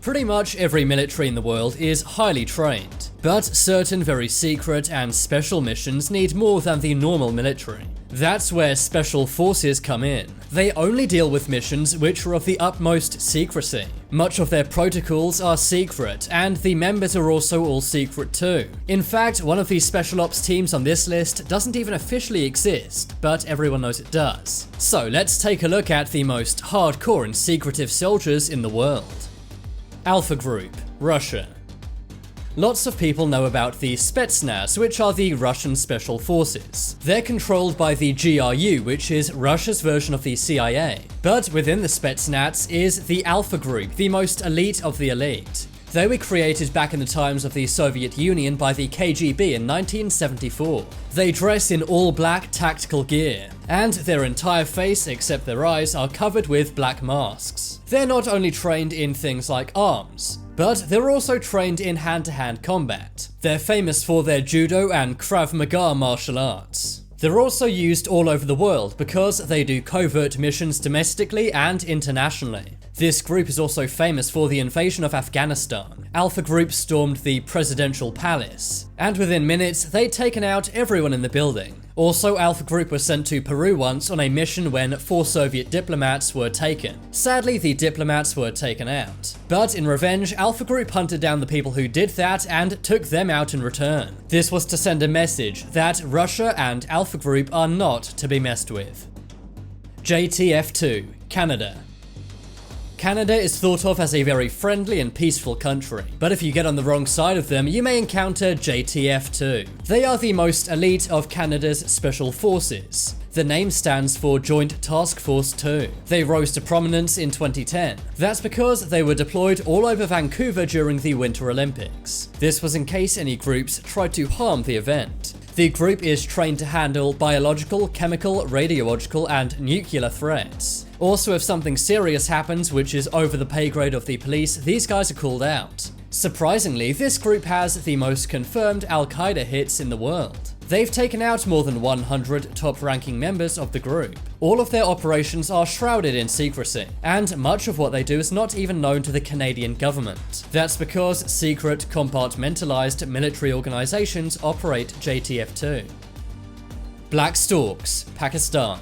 Pretty much every military in the world is highly trained, but certain very secret and special missions need more than the normal military. That's where special forces come in. They only deal with missions which are of the utmost secrecy. Much of their protocols are secret, and the members are also all secret too. In fact, one of the special ops teams on this list doesn't even officially exist, but everyone knows it does. So let's take a look at the most hardcore and secretive soldiers in the world. Alpha Group, Russia. Lots of people know about the Spetsnaz, which are the Russian Special Forces. They're controlled by the GRU, which is Russia's version of the CIA. But within the Spetsnaz is the Alpha Group, the most elite of the elite. They were created back in the times of the Soviet Union by the KGB in 1974. They dress in all black tactical gear, and their entire face except their eyes are covered with black masks. They're not only trained in things like arms, but they're also trained in hand-to-hand combat. They're famous for their judo and Krav Maga martial arts. They're also used all over the world because they do covert missions domestically and internationally. This group is also famous for the invasion of Afghanistan. Alpha Group stormed the presidential palace, and within minutes they'd taken out everyone in the building. Also, Alpha Group was sent to Peru once on a mission when 4 Soviet diplomats were taken. Sadly, the diplomats were taken out. But in revenge, Alpha Group hunted down the people who did that and took them out in return. This was to send a message that Russia and Alpha Group are not to be messed with. JTF-2, Canada. Canada is thought of as a very friendly and peaceful country, but if you get on the wrong side of them, you may encounter JTF-2. They are the most elite of Canada's special forces. The name stands for Joint Task Force 2. They rose to prominence in 2010. That's because they were deployed all over Vancouver during the Winter Olympics. This was in case any groups tried to harm the event. The group is trained to handle biological, chemical, radiological, and nuclear threats. Also, if something serious happens which is over the pay grade of the police, these guys are called out. Surprisingly, this group has the most confirmed Al-Qaeda hits in the world. They've taken out more than 100 top-ranking members of the group. All of their operations are shrouded in secrecy, and much of what they do is not even known to the Canadian government. That's because secret, compartmentalized military organizations operate JTF-2. Black Storks, Pakistan.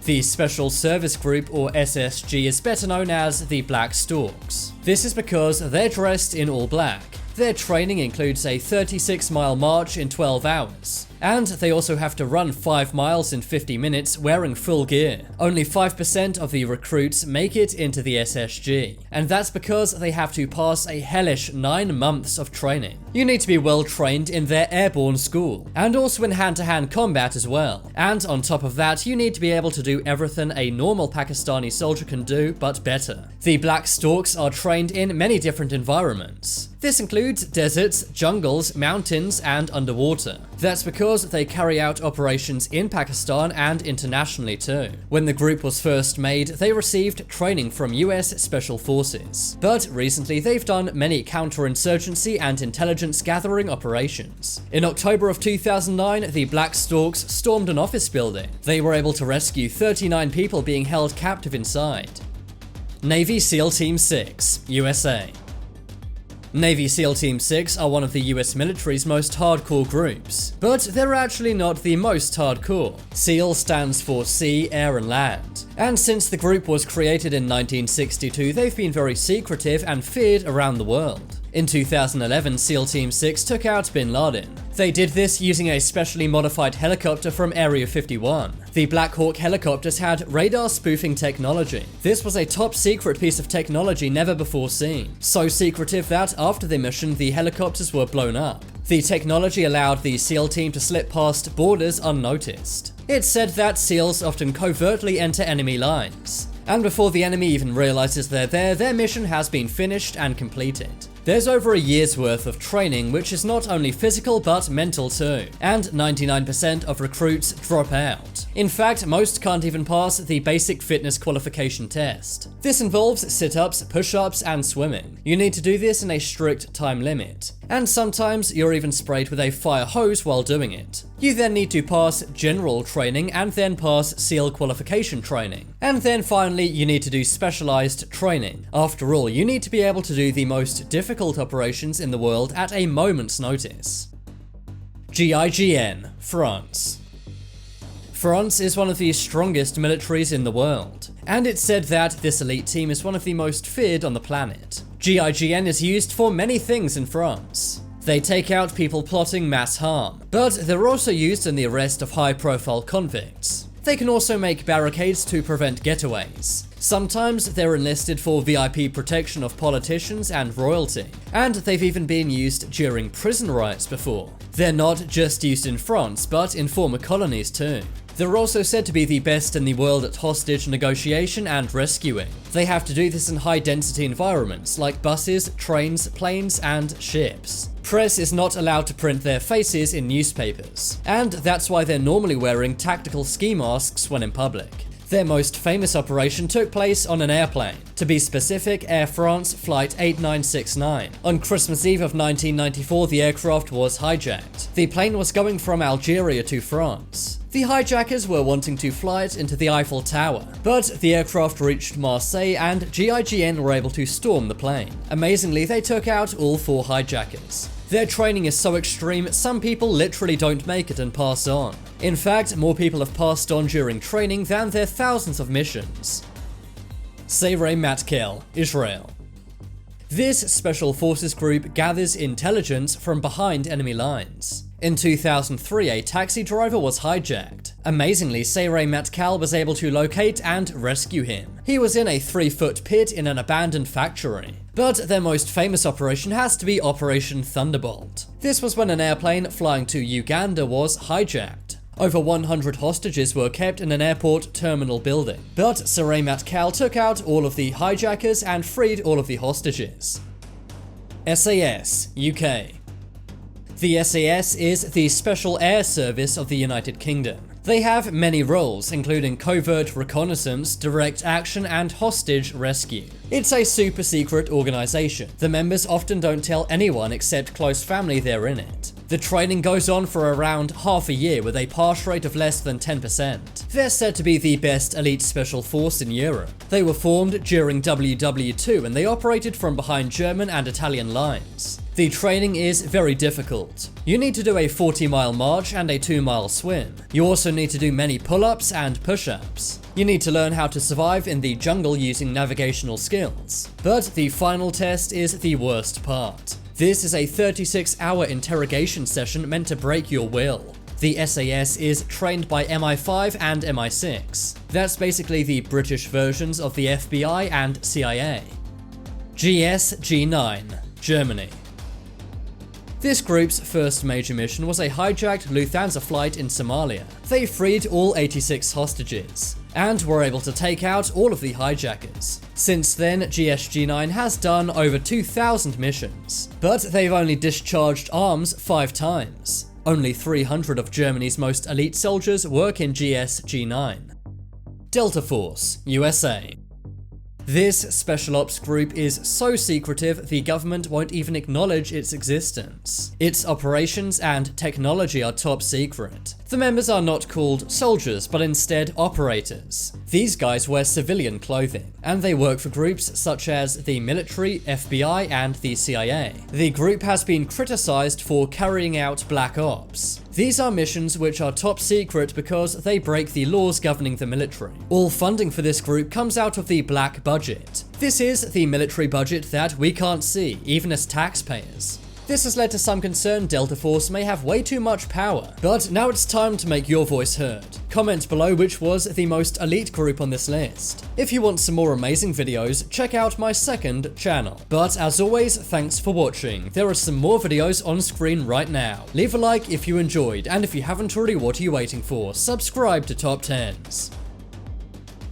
The Special Service Group, or SSG, is better known as the Black Storks. This is because they're dressed in all black. Their training includes a 36-mile march in 12 hours, and they also have to run 5 miles in 50 minutes wearing full gear. Only 5% of the recruits make it into the SSG, and that's because they have to pass a hellish 9 months of training. You need to be well trained in their airborne school, and also in hand-to-hand combat as well. And on top of that, you need to be able to do everything a normal Pakistani soldier can do, but better. The Black Storks are trained in many different environments. This includes deserts, jungles, mountains, and underwater. That's because they carry out operations in Pakistan and internationally too. When the group was first made, they received training from US Special Forces. But recently they've done many counterinsurgency and intelligence gathering operations. In October of 2009, the Black Storks stormed an office building. They were able to rescue 39 people being held captive inside. Navy SEAL Team 6, USA. Navy SEAL Team 6 are one of the US military's most hardcore groups, but they're actually not the most hardcore. SEAL stands for Sea, Air, and Land, and since the group was created in 1962, they've been very secretive and feared around the world. In 2011, SEAL Team 6 took out Bin Laden. They did this using a specially modified helicopter from Area 51. The Black Hawk helicopters had radar spoofing technology. This was a top secret piece of technology never before seen. So secretive that after the mission, the helicopters were blown up. The technology allowed the SEAL team to slip past borders unnoticed. It's said that SEALs often covertly enter enemy lines, and before the enemy even realizes they're there, their mission has been finished and completed. There's over a year's worth of training, which is not only physical but mental too, and 99% of recruits drop out. In fact, most can't even pass the basic fitness qualification test. This involves sit-ups, push-ups, and swimming. You need to do this in a strict time limit, and sometimes you're even sprayed with a fire hose while doing it. You then need to pass general training and then pass SEAL qualification training. And then finally, you need to do specialized training. After all, you need to be able to do the most difficult operations in the world at a moment's notice. GIGN, France. France is one of the strongest militaries in the world, and it's said that this elite team is one of the most feared on the planet. GIGN is used for many things in France. They take out people plotting mass harm, but they're also used in the arrest of high-profile convicts. They can also make barricades to prevent getaways. Sometimes they're enlisted for VIP protection of politicians and royalty, and they've even been used during prison riots before. They're not just used in France, but in former colonies too. They're also said to be the best in the world at hostage negotiation and rescuing. They have to do this in high-density environments like buses, trains, planes, and ships. Press is not allowed to print their faces in newspapers, and that's why they're normally wearing tactical ski masks when in public. Their most famous operation took place on an airplane, to be specific, Air France Flight 8969. On Christmas Eve of 1994, the aircraft was hijacked. The plane was going from Algeria to France. The hijackers were wanting to fly it into the Eiffel Tower, but the aircraft reached Marseille and GIGN were able to storm the plane. Amazingly, they took out all 4 hijackers. Their training is so extreme, some people literally don't make it and pass on. In fact, more people have passed on during training than their thousands of missions. SAYERET MATKAL, Israel. This special forces group gathers intelligence from behind enemy lines. In 2003, a taxi driver was hijacked. Amazingly, SAYERET MATKAL was able to locate and rescue him. He was in a 3-foot pit in an abandoned factory. But their most famous operation has to be Operation Thunderbolt. This was when an airplane flying to Uganda was hijacked. Over 100 hostages were kept in an airport terminal building, but SAYERET MATKAL took out all of the hijackers and freed all of the hostages. SAS, UK. The SAS is the Special Air Service of the United Kingdom. They have many roles, including covert reconnaissance, direct action, and hostage rescue. It's a super secret organization. The members often don't tell anyone except close family they're in it. The training goes on for around half a year with a pass rate of less than 10%. They're said to be the best elite special force in Europe. They were formed during WW2 and they operated from behind German and Italian lines. The training is very difficult. You need to do a 40-mile march and a 2-mile swim. You also need to do many pull-ups and push-ups. You need to learn how to survive in the jungle using navigational skills. But the final test is the worst part. This is a 36-hour interrogation session meant to break your will. The SAS is trained by MI5 and MI6. That's basically the British versions of the FBI and CIA. GSG-9, Germany. This group's first major mission was a hijacked Lufthansa flight in Somalia. They freed all 86 hostages, and were able to take out all of the hijackers. Since then, GSG-9 has done over 2,000 missions, but they've only discharged arms 5 times. Only 300 of Germany's most elite soldiers work in GSG-9. Delta Force, USA. This special ops group is so secretive the government won't even acknowledge its existence. Its operations and technology are top secret. The members are not called soldiers, but instead operators. These guys wear civilian clothing, and they work for groups such as the military, FBI, and the CIA. The group has been criticized for carrying out black ops. These are missions which are top secret because they break the laws governing the military. All funding for this group comes out of the black budget. This is the military budget that we can't see, even as taxpayers. This has led to some concern Delta Force may have way too much power, but now it's time to make your voice heard. Comment below which was the most elite group on this list. If you want some more amazing videos, check out my second channel. But as always, thanks for watching. There are some more videos on screen right now. Leave a like if you enjoyed, and if you haven't already, what are you waiting for? Subscribe to Top 10s.